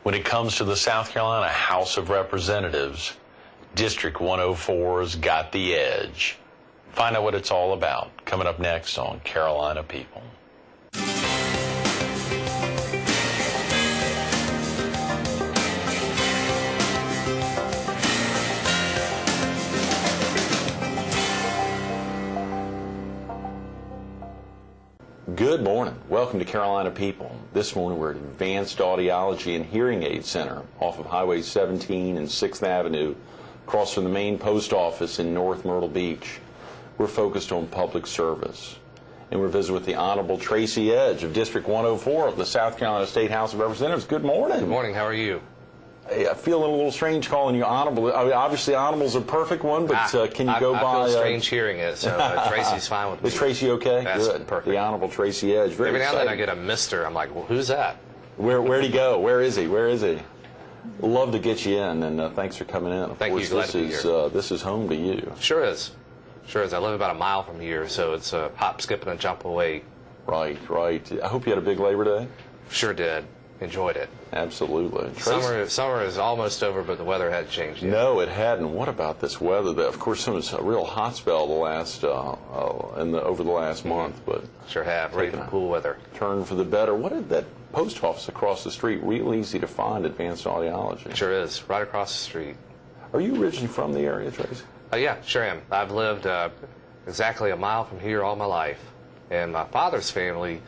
When it comes to the South Carolina House of Representatives, District 104's got the edge. Find out what it's all about coming up next on Carolina People. Good morning. Welcome to Carolina People. This morning we're at Advanced Audiology and Hearing Aid Center off of Highway 17 and 6th Avenue, across from the main post office in North Myrtle Beach. We're focused on public service. And we're visiting with the Honorable Tracy Edge of District 104 of the South Carolina State House of Representatives. Good morning. Good morning. How are you? Hey, I feel a little strange calling you Honorable. I mean, obviously, Honorable's a perfect one, but can you go by... I feel strange hearing it, so Tracy's fine with me. Is Tracy okay? That's good. Perfect. The Honorable Tracy Edge. Very Every now and then I exciting. get a mister. I'm like, well, who's that? Where'd he go? Where is he? Where is he? Love to get you in, and thanks for coming in. Of Thank course, you. Glad to be here. This is home to you. Sure is. Sure is. I live about a mile from here, so it's a hop, skip, and a jump away. Right, right. I hope you had a big Labor Day. Sure did. Enjoyed it. Absolutely. Summer is almost over, but the weather hadn't changed yet. No, it hadn't. What about this weather? Of course, it was a real hot spell the last over the last month, but sure have. Ready for cool weather. Turn for the better. What did that post office across the street? Real easy to find. Advanced Audiology. Sure is. Right across the street. Are you originally from the area, Tracy? Yeah, sure am. I've lived exactly a mile from here all my life, and my father's family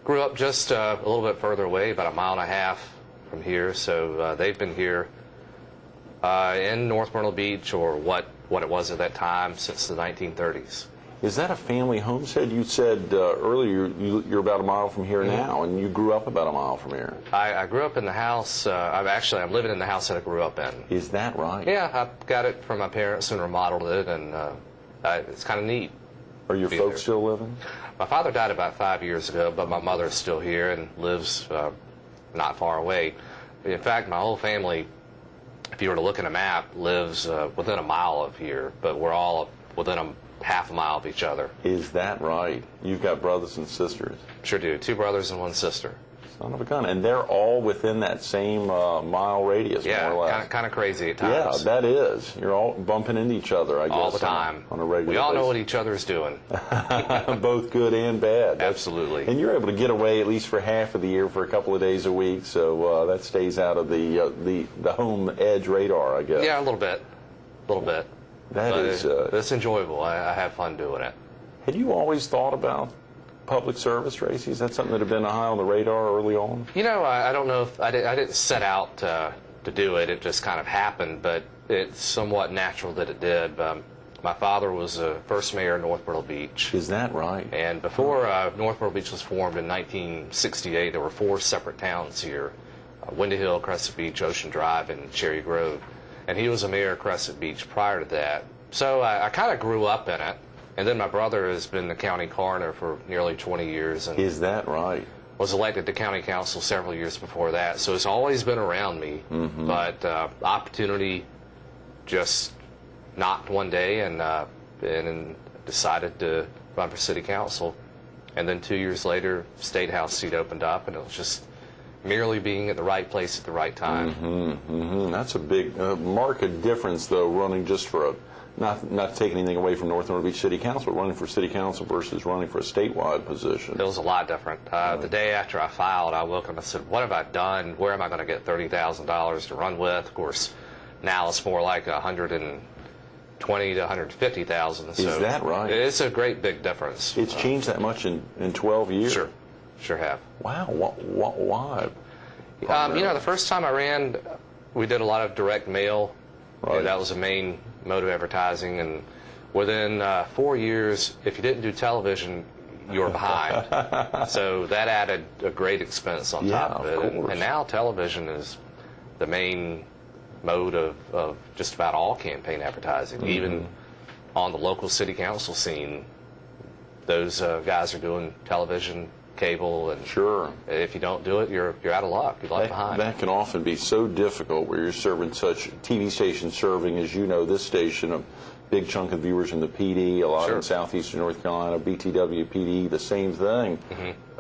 grew up just a little bit further away, about a mile and a half from here. So they've been here in North Myrtle Beach, or what it was at that time, since the 1930s. Is that a family homestead? You said earlier you're about a mile from here now, and you grew up about a mile from here. I grew up in the house. I'm living in the house that I grew up in. Is that right? Yeah, I got it from my parents and remodeled it, and it's kind of neat. Are your folks still living? My father died about 5 years ago, but my mother's still here and lives not far away. In fact, my whole family, if you were to look at a map, lives within a mile of here, but we're all within a half a mile of each other. Is that right? You've got brothers and sisters? Sure do. 2 brothers and 1 sister. Son of a gun. And they're all within that same mile radius, more or less. Yeah, kind of crazy at times. Yeah, that is. You're all bumping into each other, I guess. All the time. On a regular basis. We all know what each other's doing. Both good and bad. Absolutely. And you're able to get away at least for half of the year for a couple of days a week, so that stays out of the home edge radar, I guess. Yeah, a little bit. A little bit. It's enjoyable. I have fun doing it. Had you always thought about public service, Tracy? Is that something that had been high on the radar early on? You know, I don't know if I didn't set out to do it. It just kind of happened, but it's somewhat natural that it did. My father was the first mayor of North Myrtle Beach. Is that right? And before North Myrtle Beach was formed in 1968, there were 4 separate towns here: Windy Hill, Crescent Beach, Ocean Drive, and Cherry Grove. And he was a mayor of Crescent Beach prior to that. So I kind of grew up in it. And then my brother has been the county coroner for nearly 20 years. And is that right? Was elected to county council several years before that. So it's always been around me. Mm-hmm. But opportunity just knocked one day, and decided to run for city council. And then 2 years later, State House seat opened up, and it was just merely being at the right place at the right time. Mm-hmm, mm-hmm. That's a big marked difference, though, running just for not taking anything away from North Myrtle Beach City Council, but running for city council versus running for a statewide position. It was a lot different. Right. The day after I filed, I woke up and I said, what have I done? Where am I going to get $30,000 to run with? Of course, now it's more like $120,000 to $150,000. So is that right? It's a great big difference. It's changed that much in 12 years? Sure have. Wow. Why? You know, the first time I ran, we did a lot of direct mail. Right. That was the main mode of advertising, and within 4 years, if you didn't do television, you were behind. So that added a great expense on top of it. And now television is the main mode of just about all campaign advertising. Mm-hmm. Even on the local city council scene, those guys are doing television, cable, and sure. If you don't do it, you're out of luck. You're left behind. That can often be so difficult where you're serving such TV stations, serving, as you know, this station, big chunk of viewers in the PD, a lot Sure. in southeastern North Carolina, BTW, PD, the same thing.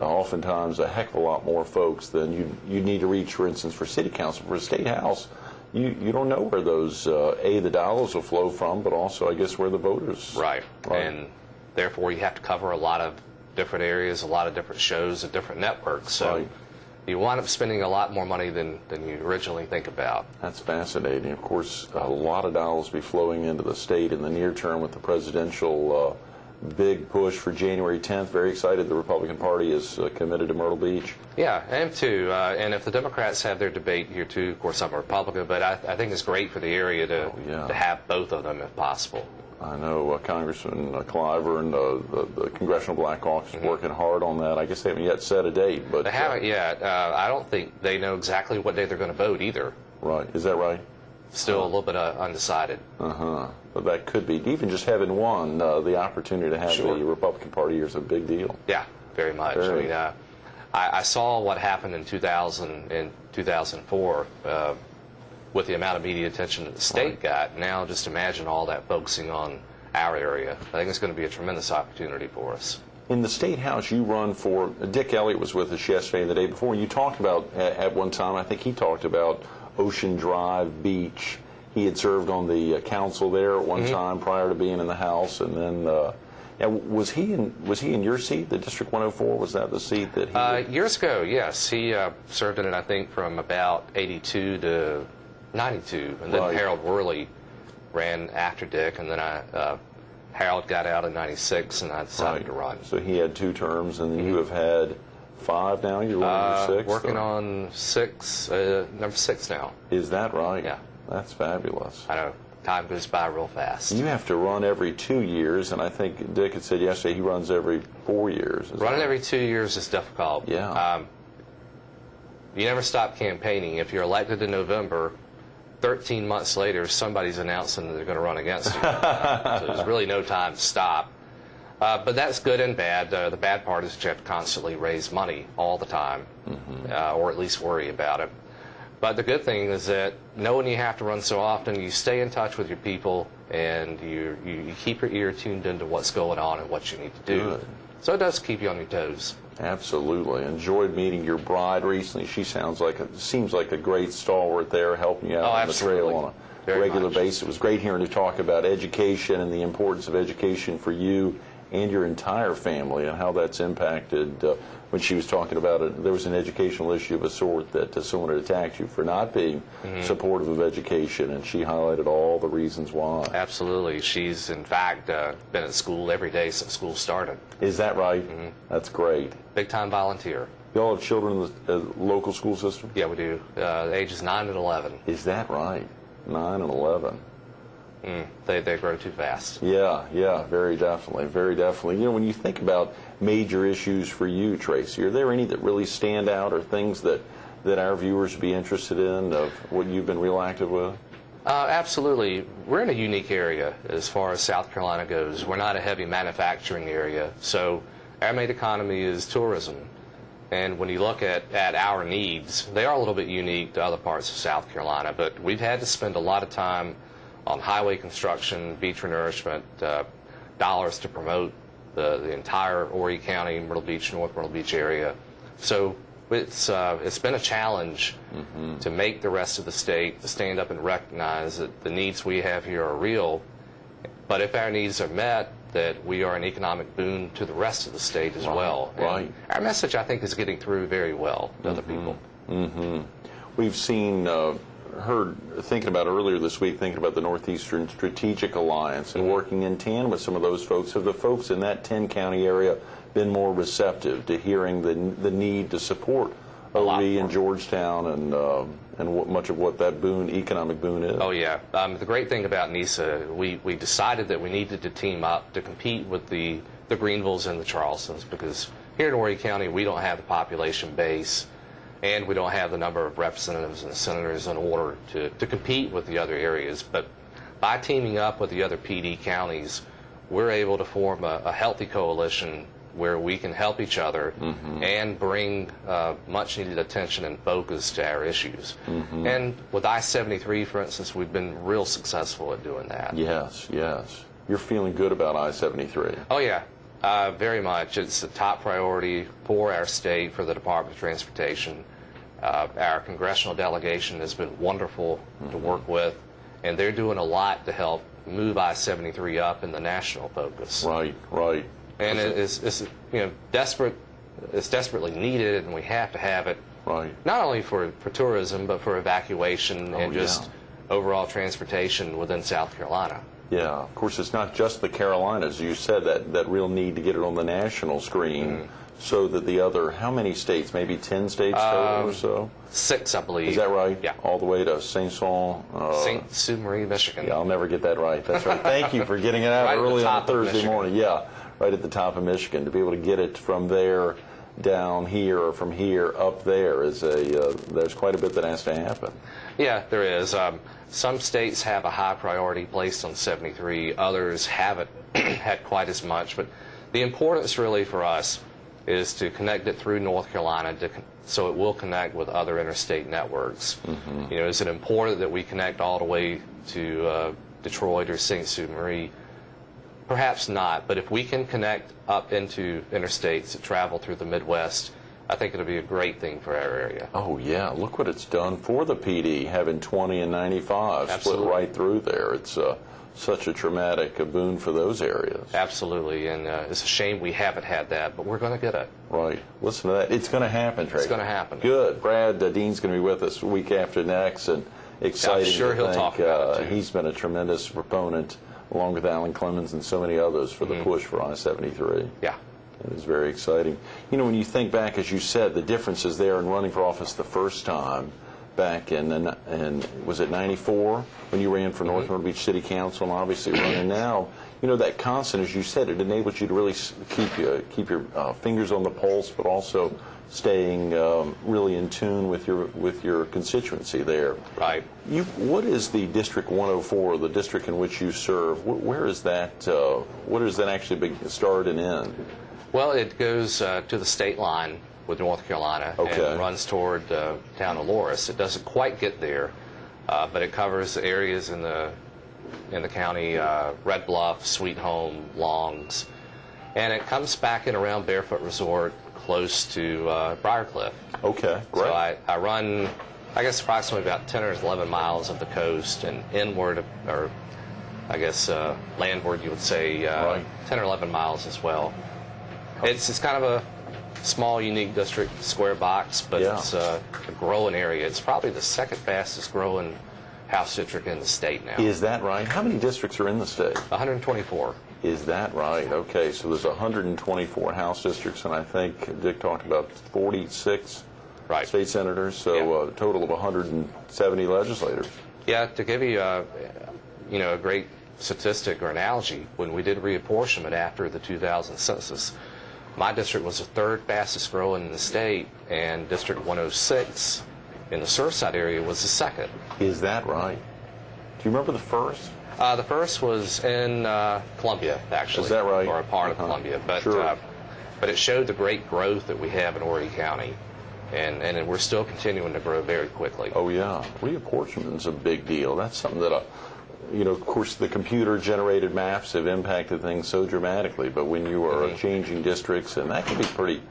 Oftentimes a heck of a lot more folks than you need to reach, for instance, for city council. For a state house, you don't know where those, the dollars will flow from, but also, I guess, where the voters. Right. And therefore you have to cover a lot of different areas, a lot of different shows, and different networks. So Right. you wind up spending a lot more money than you originally think about. That's fascinating. Of course, a lot of dollars will be flowing into the state in the near term with the presidential big push for January 10th. Very excited the Republican Party is committed to Myrtle Beach. Yeah, I am too. And if the Democrats have their debate here too, of course I'm a Republican, but I think it's great for the area to have both of them if possible. I know Congressman Cliver and the Congressional Black Caucus is working hard on that. I guess they haven't yet set a date, but They haven't yet. I don't think they know exactly what day they're going to vote either. right. Is that right? Still a little bit undecided. But that could be, even just having one, the opportunity to have Sure. the Republican Party here is a big deal. Yeah, very much. Very. I mean, I saw what happened in 2000 and 2004 with the amount of media attention that the state got. Now just imagine all that focusing on our area. I think it's going to be a tremendous opportunity for us. In the State House, you run for, Dick Elliott was with us yesterday and the day before, and you talked about, at one time, I think he talked about Ocean Drive Beach. He had served on the council there at one time prior to being in the House, and then was he in your seat, the District 104? Was that the seat that he? Years ago, yes, he served in it. I think from about '82 to '92, and then Right. Harold Worley ran after Dick, and then Harold got out in '96, and I decided to run. So he had 2 terms, and then you have had 5 now. You're running your 6th. Working on number 6 now. Is that right? Yeah. That's fabulous. I know. Time goes by real fast. You have to run every 2 years, and I think Dick had said yesterday he runs every 4 years. Running every 2 years is difficult. Yeah. You never stop campaigning. If you're elected in November, 13 months later, somebody's announcing that they're going to run against you. So there's really no time to stop. But that's good and bad. The bad part is that you have to constantly raise money all the time, or at least worry about it. But the good thing is that knowing you have to run so often, you stay in touch with your people, and you keep your ear tuned into what's going on and what you need to do. Good. So it does keep you on your toes. Absolutely. Enjoyed meeting your bride recently. She seems like a great stalwart there, helping you out on the trail on a Very regular much. basis. It was great hearing you talk about education and the importance of education for you and your entire family, and how that's impacted. When she was talking about it, there was an educational issue of a sort that someone had attacked you for not being supportive of education, and she highlighted all the reasons why. Absolutely. She's, in fact, been at school every day since school started. Is that right? That's great. Big-time volunteer. Y'all have children in the local school system? Yeah, we do. Ages 9 and 11. Is that right? 9 and 11. They grow too fast. Yeah, very definitely, very definitely. You know, when you think about major issues for you, Tracy, are there any that really stand out, or things that our viewers would be interested in, of what you've been real active with? Absolutely. We're in a unique area as far as South Carolina goes. We're not a heavy manufacturing area, so our main economy is tourism. And when you look at our needs, they are a little bit unique to other parts of South Carolina, but we've had to spend a lot of time on highway construction, beach renourishment, dollars to promote the entire Horry County, Myrtle Beach, North Myrtle Beach area. So it's been a challenge to make the rest of the state to stand up and recognize that the needs we have here are real, but if our needs are met, that we are an economic boon to the rest of the state as well. Right. And our message, I think, is getting through very well to other people. We've seen, heard, thinking about earlier this week, thinking about the Northeastern Strategic Alliance and working in tandem with some of those folks. Have the folks in that 10-county area been more receptive to hearing the need to support OB and Georgetown and much of what that economic boon is? Oh, yeah. The great thing about NISA, we decided that we needed to team up to compete with the Greenvilles and the Charlestons, because here in Horry County we don't have the population base, and we don't have the number of representatives and senators in order to compete with the other areas. But by teaming up with the other PD counties, we're able to form a healthy coalition where we can help each other and bring much needed attention and focus to our issues. And with I-73, for instance, we've been real successful at doing that. Yes, yes. You're feeling good about I-73. Oh, yeah, very much. It's a top priority for our state, for the Department of Transportation. Our congressional delegation has been wonderful to work with, and they're doing a lot to help move I-73 up in the national focus. Right, right. And it's desperate. It's desperately needed, and we have to have it. Right. Not only for tourism, but for evacuation and just overall transportation within South Carolina. Yeah, of course, it's not just the Carolinas. You said that real need to get it on the national screen so that the other, how many states, maybe 10 states total or so? 6, I believe. Is that right? Yeah. All the way to St. Ste. Marie, Michigan. Yeah, I'll never get that right. That's right. Thank you for getting it out Right early on a Thursday Michigan. morning. Yeah, right at the top of Michigan. To be able to get it from there down here or from here up there is there's quite a bit that has to happen. Yeah, there is. Some states have a high priority placed on 73. Others haven't had quite as much. But the importance really for us is to connect it through North Carolina so it will connect with other interstate networks. Is it important that we connect all the way to Detroit or St. Ste. Marie? Perhaps not, but if we can connect up into interstates that travel through the Midwest, I think it'll be a great thing for our area. Oh, yeah. Look what it's done for the PD, having 20 and 95 split right through there. It's such a traumatic boon for those areas. Absolutely, and it's a shame we haven't had that, but we're going to get it. Right. Listen to that. It's going to happen, Tracy. It's going to happen. Good. Brad Dean's going to be with us week after next, and exciting. I'm sure he'll talk about it, too. He's been a tremendous proponent, along with Alan Clemens and so many others, for the push for I-73. Yeah. It is very exciting. When you think back, as you said, the differences there in running for office the first time, back in was it 94 when you ran for North Myrtle Beach City Council, and obviously running now, that constant, as you said, it enables you to really keep your fingers on the pulse, but also staying really in tune with your constituency there. Right. What is the District 104, the district in which you serve? Where is that? What does that actually start and end? Well, it goes to the state line with North Carolina and runs toward the town of Loris. It doesn't quite get there, but it covers the areas in the county, Red Bluff, Sweet Home, Longs, and it comes back in around Barefoot Resort, close to Briarcliff. Okay, great. So I run, I guess, approximately about 10 or 11 miles of the coast, and inward, or I guess landward, you would say, 10 or 11 miles as well. It's kind of a small, unique district, square box, but it's a growing area. It's probably the second fastest growing house district in the state now. Is that right? How many districts are in the state? 124. Is that right? Okay, so there's 124 house districts, and I think Dick talked about 46 state senators, so a total of 170 legislators. Yeah, to give you a great statistic or analogy, when we did reapportionment after the 2000 census, my district was the third fastest growing in the state, and District 106 in the Surfside area was the second. Is that right? Do you remember the first? The first was in Columbia, actually. Is that right? Or a part of Columbia. But, but it showed the great growth that we have in Horry County, and we're still continuing to grow very quickly. Oh, yeah. Reapportionment is a big deal. That's something that of course, the computer-generated maps have impacted things so dramatically, but when you are changing districts, and that can be pretty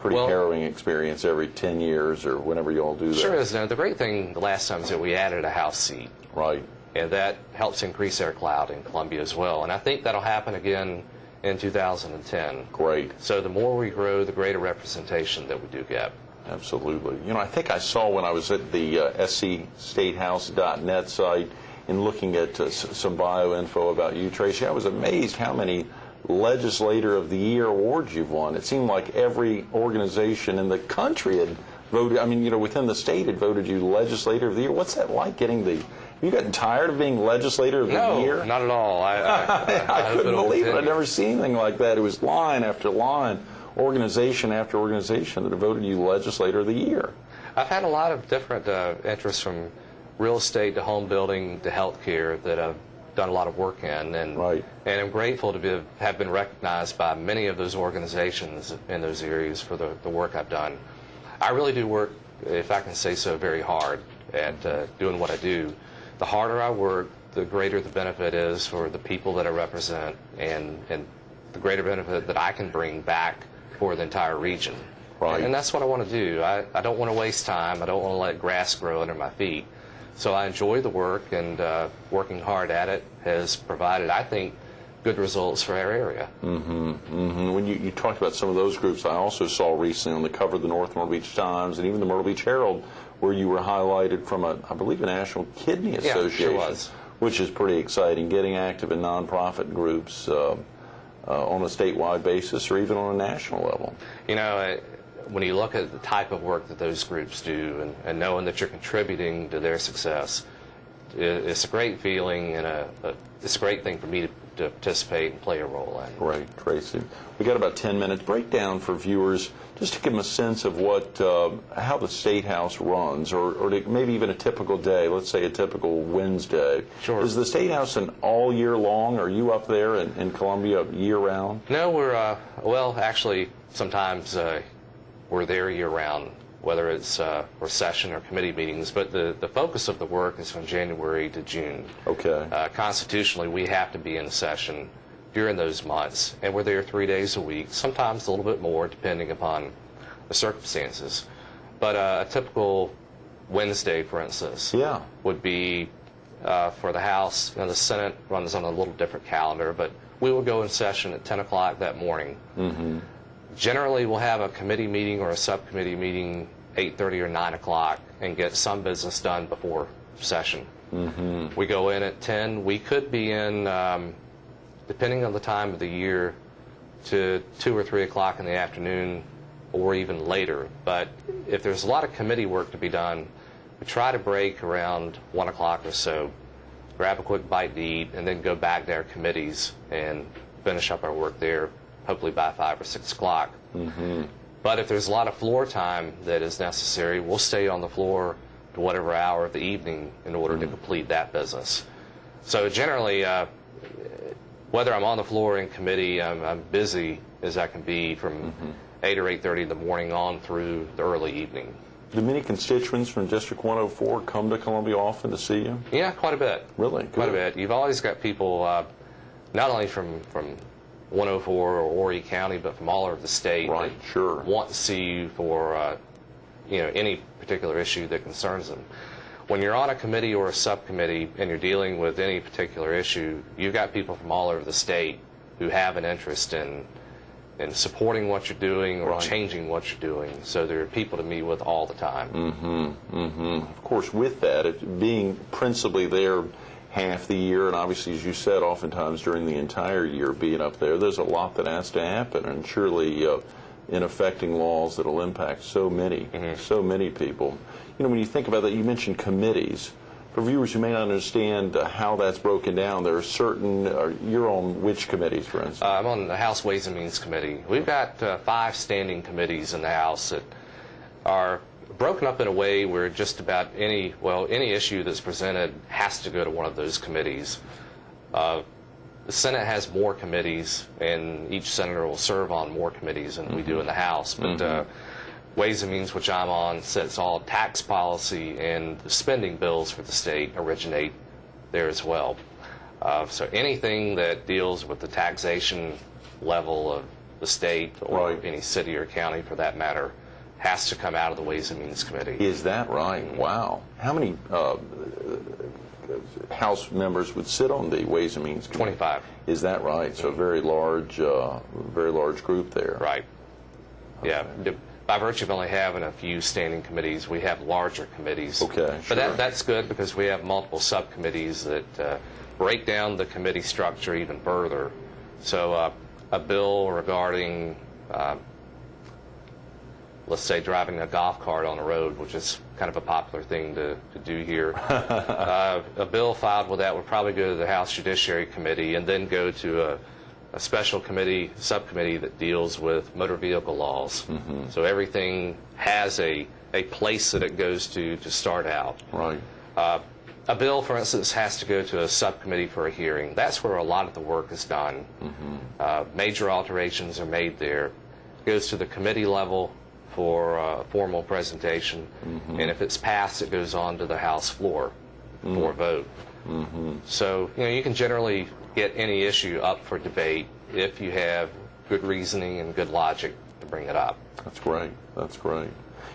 harrowing experience every 10 years or whenever you all do that. Sure is. Now, the great thing the last time is that we added a House seat. Right. And that helps increase our clout in Columbia as well. And I think that'll happen again in 2010. Great. So the more we grow, the greater representation that we do get. Absolutely. I think I saw when I was at the scstatehouse.net site, in looking at some bio info about you, Tracy, I was amazed how many Legislator of the Year awards you've won. It seemed like every organization in the country had voted, within the state had voted you Legislator of the Year. What's that like, getting the... Have you gotten tired of being Legislator of the Year? No, not at all. I couldn't believe it. I'd never seen anything like that. It was line after line, organization after organization that have voted you Legislator of the Year. I've had a lot of different interests, from real estate to home building to health care, that have done a lot of work in, and Right. and I'm grateful to have been recognized by many of those organizations in those areas for the work I've done. I really do work, if I can say so, very hard at doing what I do. The harder I work, the greater the benefit is for the people that I represent, and the greater benefit that I can bring back for the entire region. Right. And that's what I want to do. I don't want to waste time. I don't want to let grass grow under my feet. So I enjoy the work, and working hard at it has provided, I think, good results for our area. When you talked about some of those groups, I also saw recently on the cover of the North Myrtle Beach Times and even the Myrtle Beach Herald, where you were highlighted from I believe, a National Kidney Association, sure was. which is pretty exciting, getting active in nonprofit groups on a statewide basis or even on a national level. You know, when you look at the type of work that those groups do, and knowing that you're contributing to their success, it's a great feeling, and it's a great thing for me to participate and play a role in. Right, Tracy. We got about 10 minutes. Breakdown for viewers, just to give them a sense of how the State House runs, or maybe even a typical day. Let's say a typical Wednesday. Sure. Is the State House an all year long? Are you up there in Columbia year round? No, we're well, actually, sometimes we're there year round, whether it's for session or committee meetings, but the focus of the work is from January to June. Okay. Constitutionally, we have to be in session during those months, and we're there 3 days a week, sometimes a little bit more depending upon the circumstances. But a typical Wednesday, for instance, would be for the House. The Senate runs on a little different calendar, but we will go in session at 10 o'clock that morning. Generally, we'll have a committee meeting or a subcommittee meeting 8:30 or 9 o'clock and get some business done before session. We go in at 10. We could be in, depending on the time of the year, to 2 or 3 o'clock in the afternoon or even later. But if there's a lot of committee work to be done, we try to break around 1 o'clock or so, grab a quick bite to eat, and then go back to our committees and finish up our work there, hopefully by 5 or 6 o'clock. But if there's a lot of floor time that is necessary, we'll stay on the floor to whatever hour of the evening in order to complete that business. So generally, whether I'm on the floor in committee, I'm busy as I can be from 8 or 8:30 in the morning on through the early evening. Do many constituents from District 104 come to Columbia often to see you? Yeah, quite a bit. Really? Quite a bit. You've always got people, not only from 104 or Horry County, but from all over the state, right, that sure, want to see you for any particular issue that concerns them. When you're on a committee or a subcommittee and you're dealing with any particular issue, you've got people from all over the state who have an interest in supporting what you're doing or changing what you're doing. So there are people to meet with all the time. Of course, with that, it being principally there half the year, and obviously, as you said, oftentimes during the entire year being up there, there's a lot that has to happen, and surely in affecting laws that will impact so many people. You know, when you think about that, you mentioned committees. For viewers who may not understand how that's broken down, there are certain, you're on which committees, for instance? I'm on the House Ways and Means Committee. We've got 5 standing committees in the House that are broken up in a way where just about any issue that's presented has to go to one of those committees. The Senate has more committees, and each senator will serve on more committees than we do in the House. But Ways and Means, which I'm on, sets all tax policy, and the spending bills for the state originate there as well. So anything that deals with the taxation level of the state or any city or county, for that matter, has to come out of the Ways and Means Committee. Is that right? Wow. How many House members would sit on the Ways and Means Committee? 25. Is that right? So a very large group there. Right. Yeah. By virtue of only having a few standing committees, we have larger committees. Okay, sure. But that's good because we have multiple subcommittees that break down the committee structure even further. So a bill regarding, let's say, driving a golf cart on the road, which is kind of a popular thing to do here. A bill filed with that would probably go to the House Judiciary Committee and then go to a special subcommittee that deals with motor vehicle laws. So everything has a place that it goes to start out. Right. a bill, for instance, has to go to a subcommittee for a hearing. That's where a lot of the work is done. Major alterations are made there. It goes to the committee level for a formal presentation, and if it's passed, it goes on to the House floor for a vote. So, you can generally get any issue up for debate if you have good reasoning and good logic to bring it up. That's great. That's great.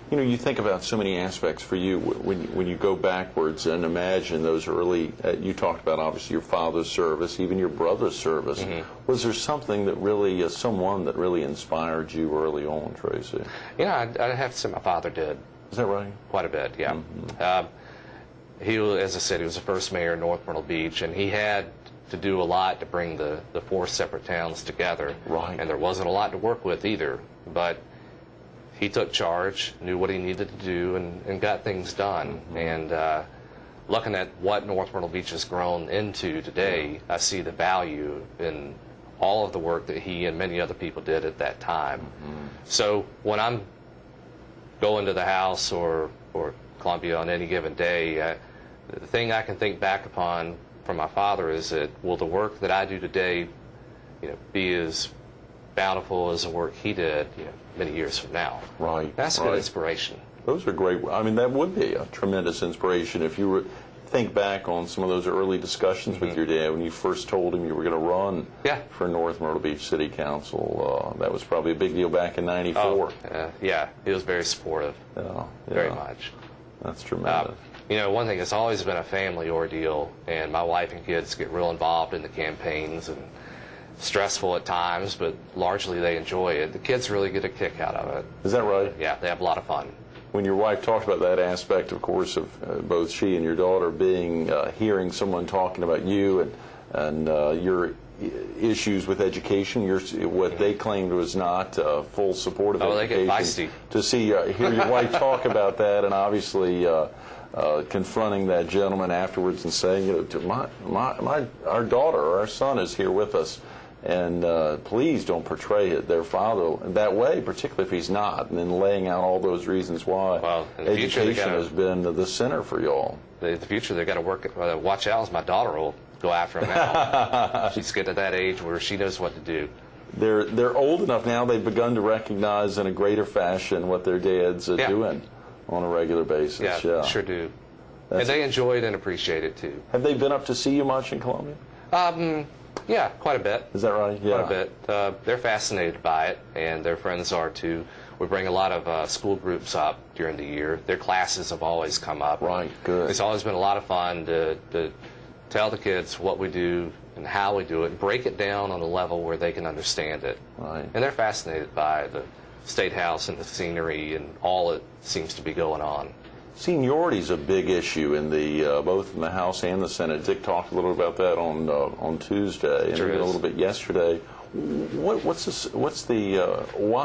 You think about so many aspects for you when you go backwards and imagine those early, you talked about obviously your father's service, even your brother's service. Was there something that really, someone that really inspired you early on, Tracy? I'd have to say my father did. Is that right? Quite a bit, yeah. He was, as I said, he was the first mayor of North Myrtle Beach, and he had to do a lot to bring the four separate towns together. Right. And there wasn't a lot to work with either, but he took charge, knew what he needed to do, and got things done. And looking at what North Myrtle Beach has grown into today, I see the value in all of the work that he and many other people did at that time. So when I'm going to the House or Columbia on any given day, the thing I can think back upon from my father is that, will the work that I do today be as bountiful as the work he did many years from now? Right. That's a good inspiration. Those are great. I mean, that would be a tremendous inspiration if you were think back on some of those early discussions with your dad when you first told him you were going to run for North Myrtle Beach City Council. That was probably a big deal back in '94. Yeah, he was very supportive. Very much. That's tremendous. One thing, it's always been a family ordeal, and my wife and kids get real involved in the campaigns, and stressful at times, but largely they enjoy it. The kids really get a kick out of it. Is that right? Yeah, they have a lot of fun. When your wife talked about that aspect, of course, of both she and your daughter being, hearing someone talking about you and your issues with education, what they claimed was not full support of education. They get feisty. To hear your wife talk about that, and obviously confronting that gentleman afterwards and saying, our daughter or our son is here with us, and please don't portray their father that way, particularly if he's not, and then laying out all those reasons why education has been the center for y'all. In the future, they've got to watch out, as my daughter will go after him now. She's getting to that age where she knows what to do. They're old enough now, they've begun to recognize in a greater fashion what their dad's doing on a regular basis. Yeah, sure do. And they enjoy it and appreciate it, too. Have they been up to see you much in Columbia? Yeah, quite a bit. Is that right? Yeah. Quite a bit. They're fascinated by it, and their friends are, too. We bring a lot of school groups up during the year. Their classes have always come up. Right, good. It's always been a lot of fun to tell the kids what we do and how we do it, break it down on a level where they can understand it. Right. And they're fascinated by the State House and the scenery and all that seems to be going on. Seniority is a big issue in the both in the House and the Senate. Dick talked a little about that on Tuesday, and even a little bit yesterday. Why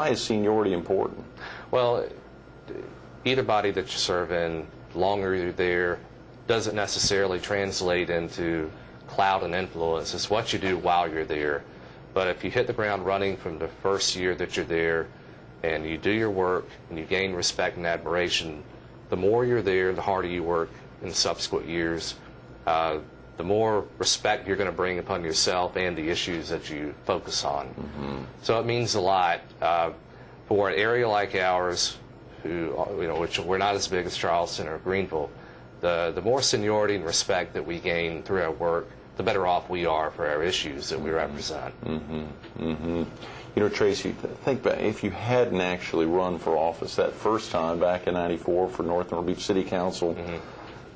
is seniority important? Well, either body that you serve in, the longer you're there, doesn't necessarily translate into clout and influence. It's what you do while you're there. But if you hit the ground running from the first year that you're there, and you do your work, and you gain respect and admiration, the more you're there, the harder you work in subsequent years, the more respect you're going to bring upon yourself and the issues that you focus on. So it means a lot. For an area like ours, which we're not as big as Charleston or Greenville, the more seniority and respect that we gain through our work, the better off we are for our issues that we represent. Tracy, think back, if you hadn't actually run for office that first time back in '94 for North Myrtle Beach City Council,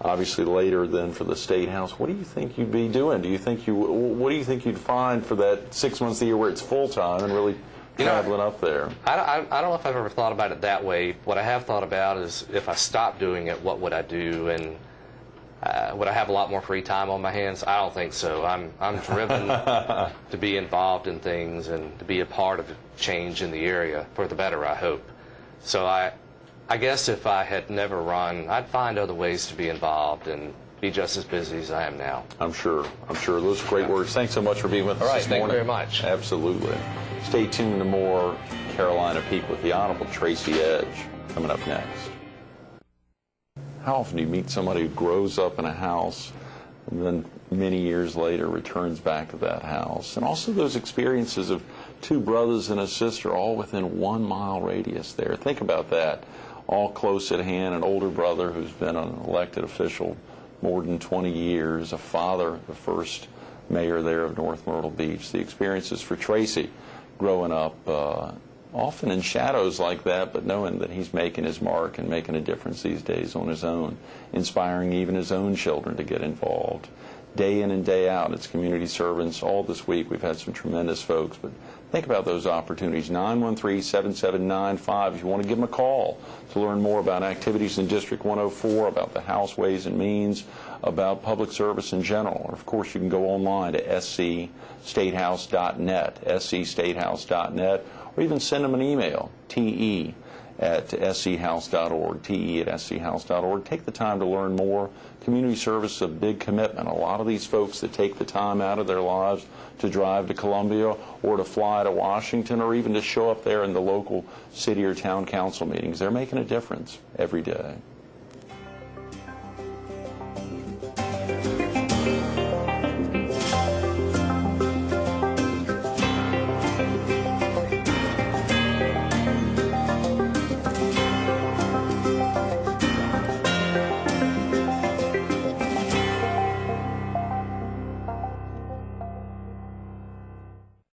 obviously later then for the State House, what do you think you'd be doing? What do you think you'd find for that 6 months a year where it's full-time and really traveling up there? I don't know if I've ever thought about it that way. What I have thought about is, if I stopped doing it, what would I do? And would I have a lot more free time on my hands? I don't think so. I'm driven to be involved in things and to be a part of the change in the area for the better, I hope. So I guess if I had never run, I'd find other ways to be involved and be just as busy as I am now. I'm sure. Those are great words. Thanks so much for being with us this morning. Thank you very much. Absolutely. Stay tuned to more Carolina People with the Honorable Tracy Edge coming up next. How often do you meet somebody who grows up in a house and then many years later returns back to that house? And also those experiences of two brothers and a sister all within 1 mile radius there. Think about that. All close at hand, an older brother who's been an elected official more than 20 years, a father, the first mayor there of North Myrtle Beach. The experiences for Tracy growing up often in shadows like that, but knowing that he's making his mark and making a difference these days on his own, inspiring even his own children to get involved. Day in and day out, it's community servants. All this week we've had some tremendous folks, but think about those opportunities. 913-7795 if you want to give them a call to learn more about activities in District 104, about the House Ways and Means, about public service in general. Or of course you can go online to scstatehouse.net, scstatehouse.net, or even send them an email, te@schouse.org, te@schouse.org. Take the time to learn more. Community service is a big commitment. A lot of these folks that take the time out of their lives to drive to Columbia or to fly to Washington or even to show up there in the local city or town council meetings, they're making a difference every day.